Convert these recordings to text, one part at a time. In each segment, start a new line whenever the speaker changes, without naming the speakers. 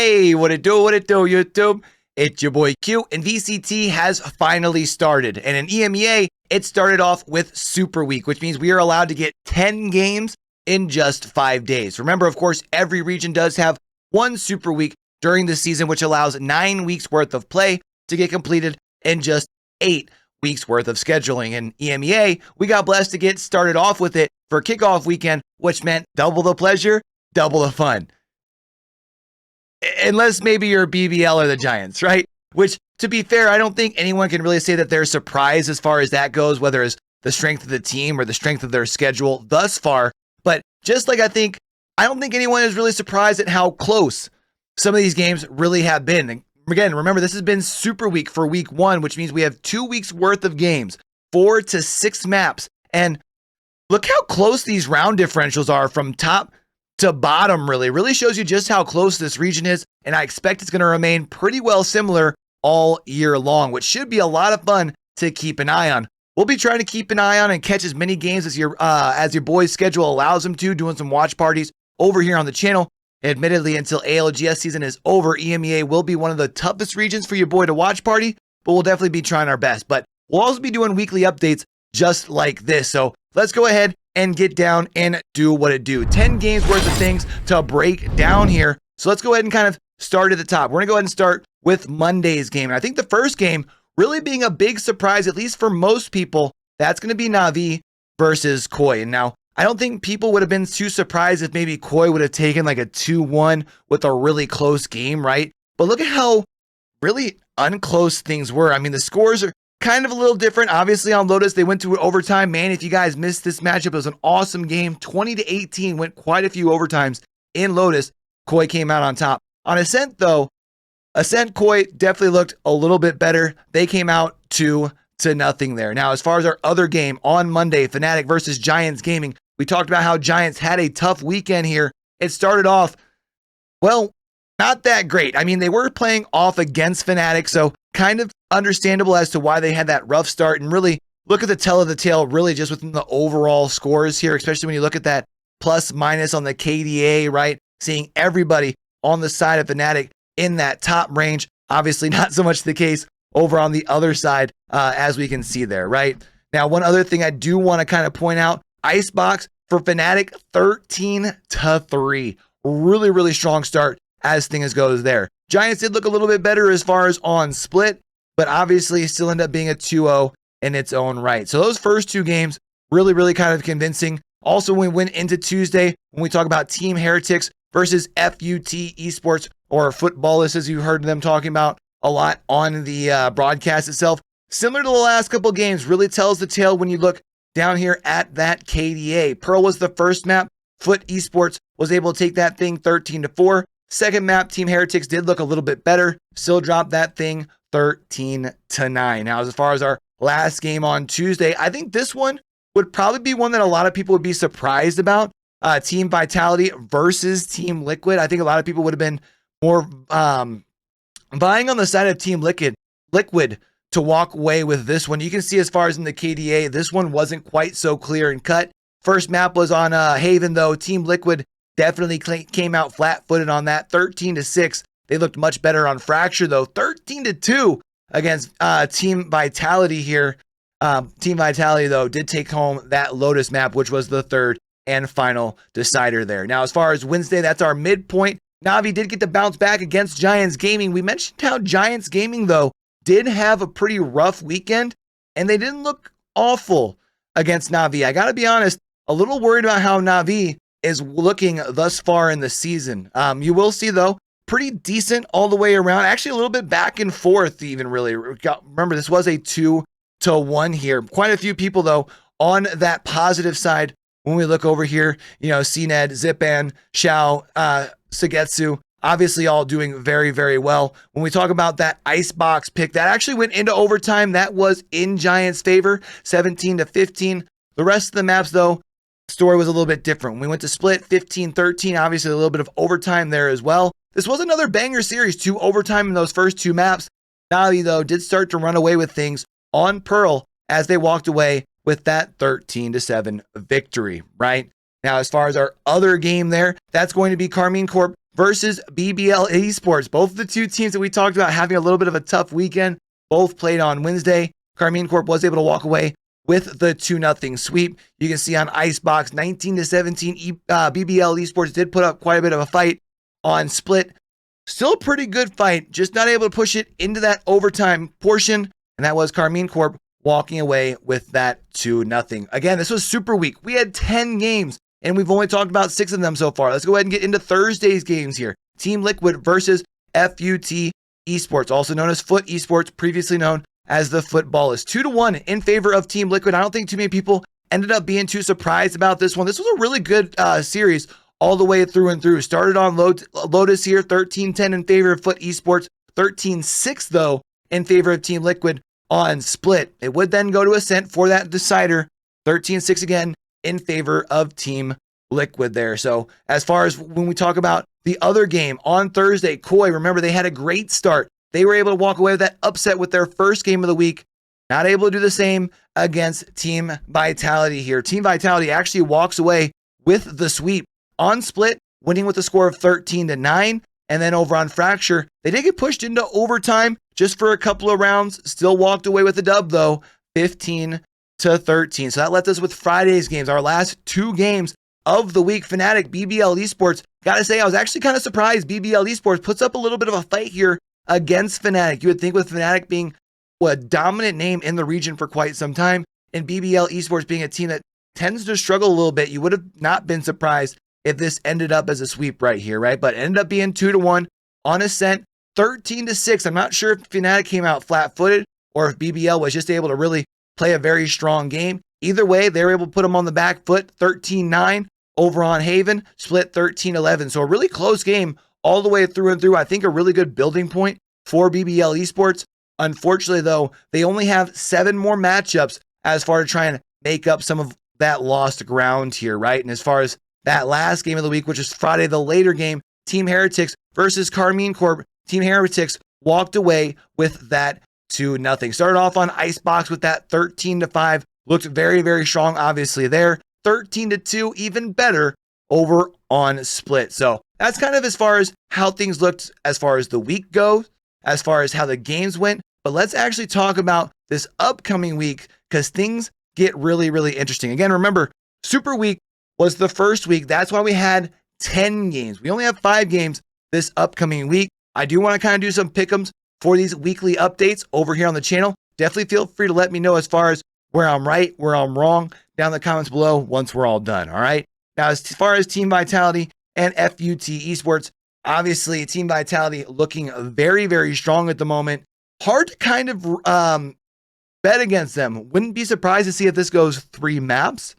Hey, what it do, YouTube? It's your boy Q, and VCT has finally started. And in EMEA, it started off with Super Week, which means we are allowed to get 10 games in just 5 days. Remember, of course, every region does have one Super Week during the season, which allows 9 weeks worth of play to get completed in just 8 weeks worth of scheduling. In EMEA, we got blessed to get started off with it for kickoff weekend, which meant double the pleasure, double the fun. Unless maybe you're BBL or the Giants, right? Which, to be fair, I don't think anyone can really say that they're surprised as far as that goes, whether it's the strength of the team or the strength of their schedule thus far. But just like I don't think anyone is really surprised at how close some of these games really have been. And again, remember, this has been Super Week for week 1, which means we have 2 weeks worth of games, 4 to 6 maps. And look how close these round differentials are from top to bottom. Really shows you just how close this region is, and I expect it's going to remain pretty well similar all year long, which should be a lot of fun to keep an eye on. We'll be trying to keep an eye on and catch as many games as your boy's schedule allows him to, doing some watch parties over here on the channel. Admittedly, until ALGS season is over, EMEA will be one of the toughest regions for your boy to watch party, but we'll definitely be trying our best. But we'll also be doing weekly updates just like this. So let's go ahead and get down and do what it do. 10 games worth of things to break down here. So let's go ahead and kind of start at the top. We're going to go ahead and start with Monday's game. And I think the first game really being a big surprise, at least for most people, that's going to be Navi versus Koi. And now, I don't think people would have been too surprised if maybe Koi would have taken like a 2-1 with a really close game, right? But look at how really unclose things were. I mean, the scores are kind of a little different. Obviously, on Lotus, they went to overtime. Man, if you guys missed this matchup, it was an awesome game. 20-18, went quite a few overtimes in Lotus. Koi came out on top. On Ascent, though, Koi definitely looked a little bit better. They came out 2-0 there. Now, as far as our other game on Monday, Fnatic versus Giants Gaming, we talked about how Giants had a tough weekend here. It started off, well, not that great. I mean, they were playing off against Fnatic, so kind of understandable as to why they had that rough start. And really, look at the tell of the tale, really just within the overall scores here, especially when you look at that plus minus on the KDA, right? Seeing everybody on the side of Fnatic in that top range. Obviously, not so much the case over on the other side, as we can see there, right? Now, one other thing I do want to kind of point out, Icebox for Fnatic, 13-3. Really strong start as things goes there. Giants did look a little bit better as far as on split, but obviously still end up being a 2-0 in its own right. So those first 2 games, really kind of convincing. Also, when we went into Tuesday, when we talk about Team Heretics versus FUT Esports, or Footballists, as you heard them talking about a lot on the broadcast itself, similar to the last couple games, really tells the tale when you look down here at that KDA. Pearl was the first map. FUT Esports was able to take that thing 13-4. Second map, Team Heretics did look a little bit better. Still dropped that thing 13-9. Now, as far as our last game on Tuesday, I think this one would probably be one that a lot of people would be surprised about. Team Vitality versus Team Liquid. I think a lot of people would have been more vying on the side of Team Liquid to walk away with this one. You can see as far as in the KDA, this one wasn't quite so clear and cut. First map was on Haven, though. Team Liquid definitely came out flat-footed on that, 13-6. They looked much better on Fracture, though, 13-2 against Team Vitality here. Team Vitality, though, did take home that Lotus map, which was the third and final decider there. Now, as far as Wednesday, that's our midpoint. Navi did get to bounce back against Giants Gaming. We mentioned how Giants Gaming, though, did have a pretty rough weekend, and they didn't look awful against Navi. I got to be honest, a little worried about how Navi is looking thus far in the season. You will see, though, pretty decent all the way around. Actually, a little bit back and forth even, really. Remember, this was a 2-1 here. Quite a few people, though, on that positive side. When we look over here, you know, CNED, Zipan, Xiao, Sugetsu, obviously all doing very well. When we talk about that Icebox pick, that actually went into overtime. That was in Giants' favor, 17-15. The rest of the maps, though, story was a little bit different. When we went to split, 15-13, obviously a little bit of overtime there as well. This was another banger series, 2 overtime in those first 2 maps. Navi, though, did start to run away with things on Pearl as they walked away with that 13-7 victory, right? Now, as far as our other game there, that's going to be Carmen Corp versus BBL Esports. Both of the two teams that we talked about having a little bit of a tough weekend, both played on Wednesday. Karmine Corp was able to walk away with the 2-0 sweep. You can see on Icebox, 19-17, BBL Esports did put up quite a bit of a fight on Split. Still a pretty good fight, just not able to push it into that overtime portion, and that was Karmine Corp walking away with that 2-0. Again, this was super week. We had 10 games, and we've only talked about 6 of them so far. Let's go ahead and get into Thursday's games here. Team Liquid versus FUT Esports, also known as Foot Esports, previously known as the Footballers. 2-1 in favor of Team Liquid. I don't think too many people ended up being too surprised about this one. This was a really good series all the way through and through. Started on Lotus here, 13-10 in favor of Foot Esports, 13-6 though in favor of Team Liquid on Split. It would then go to Ascent for that decider, 13-6 again in favor of Team Liquid there. So as far as when we talk about the other game on Thursday, Koi, remember they had a great start. They were able to walk away with that upset with their first game of the week. Not able to do the same against Team Vitality here. Team Vitality actually walks away with the sweep on Split, winning with a score of 13-9. And then over on Fracture, they did get pushed into overtime just for a couple of rounds. Still walked away with a dub though, 15-13. So that left us with Friday's games, our last 2 games of the week. Fnatic, BBL Esports. Gotta say, I was actually kind of surprised BBL Esports puts up a little bit of a fight here against Fnatic. You would think with Fnatic being a dominant name in the region for quite some time, and BBL Esports being a team that tends to struggle a little bit, you would have not been surprised if this ended up as a sweep right here, right? But it ended up being 2-1 on Ascent, 13-6. I'm not sure if Fnatic came out flat-footed or if BBL was just able to really play a very strong game. Either way, they were able to put them on the back foot, 13-9 over on Haven, Split 13-11. So a really close game all the way through and through. I think a really good building point for BBL Esports. Unfortunately, though, they only have 7 more matchups as far as trying to make up some of that lost ground here, right? And as far as that last game of the week, which is Friday, the later game, Team Heretics versus Carmen Corp. Team Heretics walked away with that 2-0. Started off on Icebox with that 13-5. Looked very, very strong, obviously, there. 13-2, even better over on Split. So that's kind of as far as how things looked as far as the week goes, as far as how the games went. But let's actually talk about this upcoming week because things get really, really interesting. Again, remember, Super Week was the first week. That's why we had 10 games. We only have 5 games this upcoming week. I do want to kind of do some pick'ems for these weekly updates over here on the channel. Definitely feel free to let me know as far as where I'm right, where I'm wrong, down in the comments below once we're all done, all right? Now, as far as Team Vitality and FUT Esports, obviously, Team Vitality looking very, very strong at the moment. Hard to kind of bet against them. Wouldn't be surprised to see if this goes 3 maps.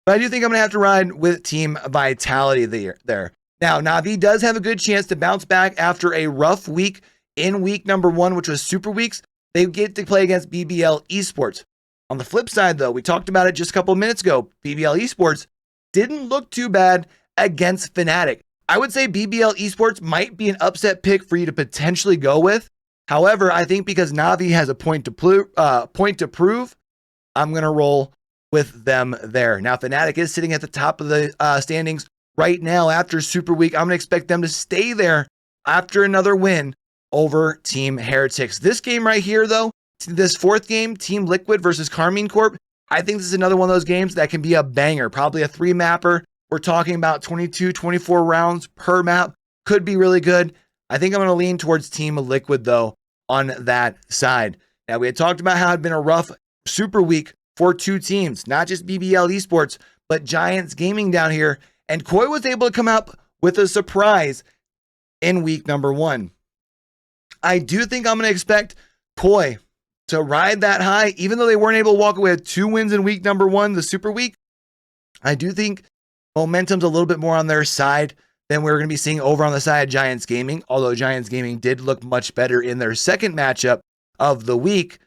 But I do think I'm going to have to ride with Team Vitality there. Now, Navi does have a good chance to bounce back after a rough week in week number 1, which was Super Weeks. They get to play against BBL Esports. On the flip side, though, we talked about it just a couple of minutes ago. BBL Esports didn't look too bad against Fnatic. I would say BBL Esports might be an upset pick for you to potentially go with. However, I think because Navi has a point to prove, I'm going to roll with them there. Now, Fnatic is sitting at the top of the standings right now after Super Week. I'm going to expect them to stay there after another win over Team Heretics. This game right here, though, this 4th game, Team Liquid versus Carmine Corp, I think this is another one of those games that can be a banger, probably a 3-mapper. We're talking about 22, 24 rounds per map. Could be really good. I think I'm going to lean towards Team Liquid, though, on that side. Now, we had talked about how it had been a rough Super Week for 2 teams, not just BBL Esports, but Giants Gaming down here. And Koi was able to come out with a surprise in week number 1. I do think I'm going to expect Koi to ride that high, even though they weren't able to walk away with 2 wins in week number 1, the Super Week. I do think momentum's a little bit more on their side than we're going to be seeing over on the side of Giants Gaming, although Giants Gaming did look much better in their second matchup of the week.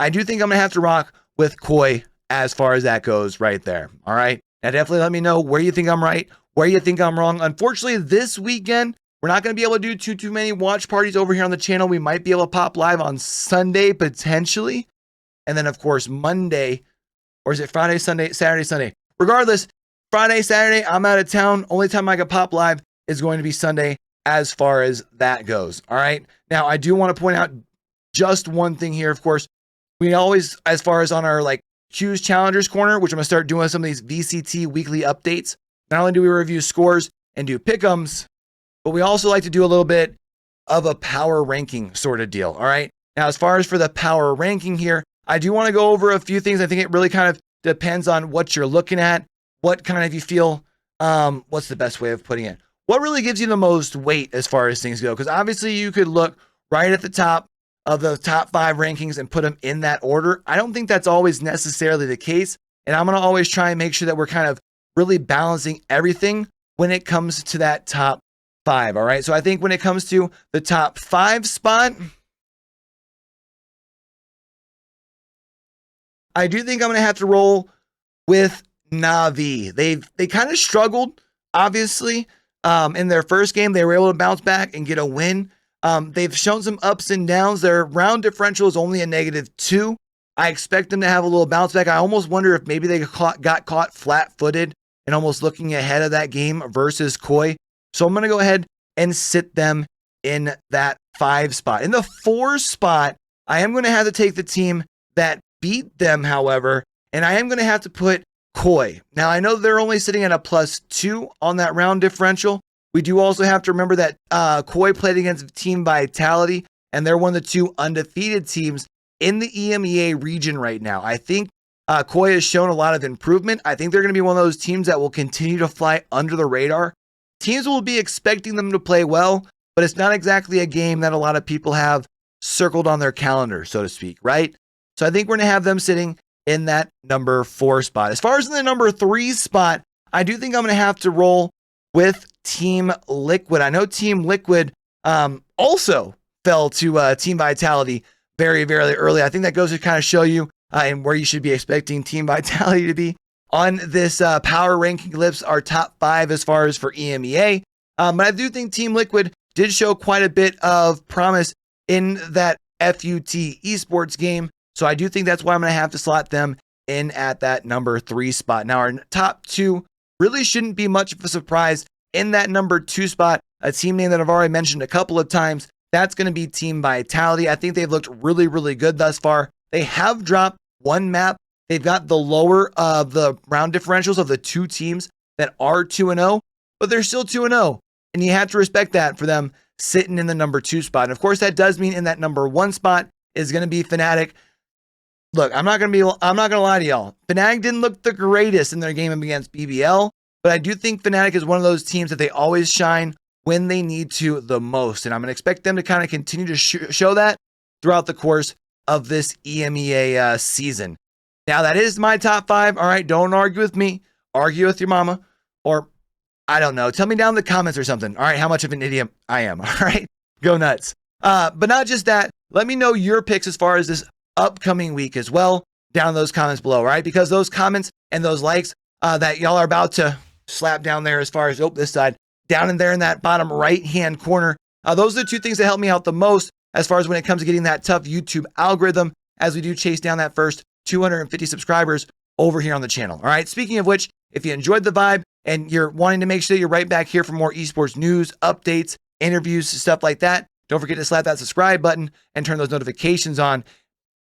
I do think I'm going to have to rock with Koi as far as that goes right there. All right. Now, definitely let me know where you think I'm right, where you think I'm wrong. Unfortunately, this weekend, we're not going to be able to do too many watch parties over here on the channel. We might be able to pop live on Sunday, potentially. And then, of course, Monday, or is it Friday, Sunday, Saturday, Sunday? Regardless, Friday, Saturday, I'm out of town. Only time I can pop live is going to be Sunday as far as that goes. All right. Now, I do want to point out just one thing here. Of course, we always, as far as on our like Q's Challengers Corner, which I'm going to start doing some of these VCT weekly updates. Not only do we review scores and do Pickems, but we also like to do a little bit of a power ranking sort of deal. All right. Now, as far as for the power ranking here, I do want to go over a few things. I think it really kind of depends on what you're looking at, what kind of you feel, what's the best way of putting it? What really gives you the most weight as far as things go? Because obviously you could look right at the top of the top 5 rankings and put them in that order. I don't think that's always necessarily the case. And I'm going to always try and make sure that we're kind of really balancing everything when it comes to that top 5. All right. So I think when it comes to the top 5 spot, I do think I'm going to have to roll with Navi. They kind of struggled, obviously, in their first game. They were able to bounce back and get a win. They've shown some ups and downs. Their round differential is only a -2. I expect them to have a little bounce back. I almost wonder if maybe they got caught flat-footed and almost looking ahead of that game versus Koi. So I'm going to go ahead and sit them in that 5 spot. In the 4 spot, I am going to have to take the team that beat them, however, and I am going to have to put Koi. Now, I know they're only sitting at a +2 on that round differential. We do also have to remember that Koi played against Team Vitality, and they're one of the 2 undefeated teams in the EMEA region right now. I think Koi has shown a lot of improvement. I think they're going to be one of those teams that will continue to fly under the radar. Teams will be expecting them to play well, but it's not exactly a game that a lot of people have circled on their calendar, so to speak, right? So I think we're going to have them sitting in that number 4 spot. As far as in the number 3 spot, I do think I'm going to have to roll with Team Liquid. I know Team Liquid also fell to Team Vitality very, very early. I think that goes to kind of show you and where you should be expecting Team Vitality to be on this power ranking list, our top 5 as far as for EMEA. But I do think Team Liquid did show quite a bit of promise in that FUT Esports game. So I do think that's why I'm going to have to slot them in at that number 3 spot. Now, our top 2 really shouldn't be much of a surprise. In that number 2 spot, a team name that I've already mentioned a couple of times, that's going to be Team Vitality. I think they've looked really, really good thus far. They have dropped 1 map. They've got the lower of the round differentials of the 2 teams that are 2-0, but they're still 2-0. And you have to respect that for them sitting in the number 2 spot. And of course, that does mean in that number 1 spot is going to be Fnatic. Look, I'm not going to lie to y'all. Fnatic didn't look the greatest in their game against BBL, but I do think Fnatic is one of those teams that they always shine when they need to the most. And I'm going to expect them to kind of continue to show that throughout the course of this EMEA season. Now, that is my top 5. All right, don't argue with me. Argue with your mama. Or, I don't know. Tell me down in the comments or something. All right, how much of an idiot I am. All right, go nuts. But not just that. Let me know your picks as far as this upcoming week as well down in those comments below, right? Because those comments and those likes that y'all are about to slap down there as far as, this side, down in there in that bottom right-hand corner, those are the 2 things that help me out the most as far as when it comes to getting that tough YouTube algorithm as we do chase down that first 250 subscribers over here on the channel. All right. Speaking of which, if you enjoyed the vibe and you're wanting to make sure that you're right back here for more esports news, updates, interviews, stuff like that, don't forget to slap that subscribe button and turn those notifications on.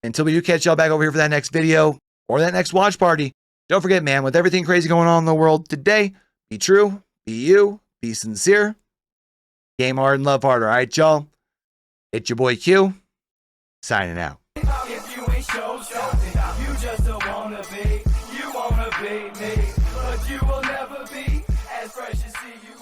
Until we do catch y'all back over here for that next video or that next watch party, don't forget, man, with everything crazy going on in the world today, be true, be you, be sincere, game hard and love hard. All right, y'all. It's your boy Q, signing out.
If you ain't show something, you just don't wanna be. You wanna be me, but you will never be as fresh as see you.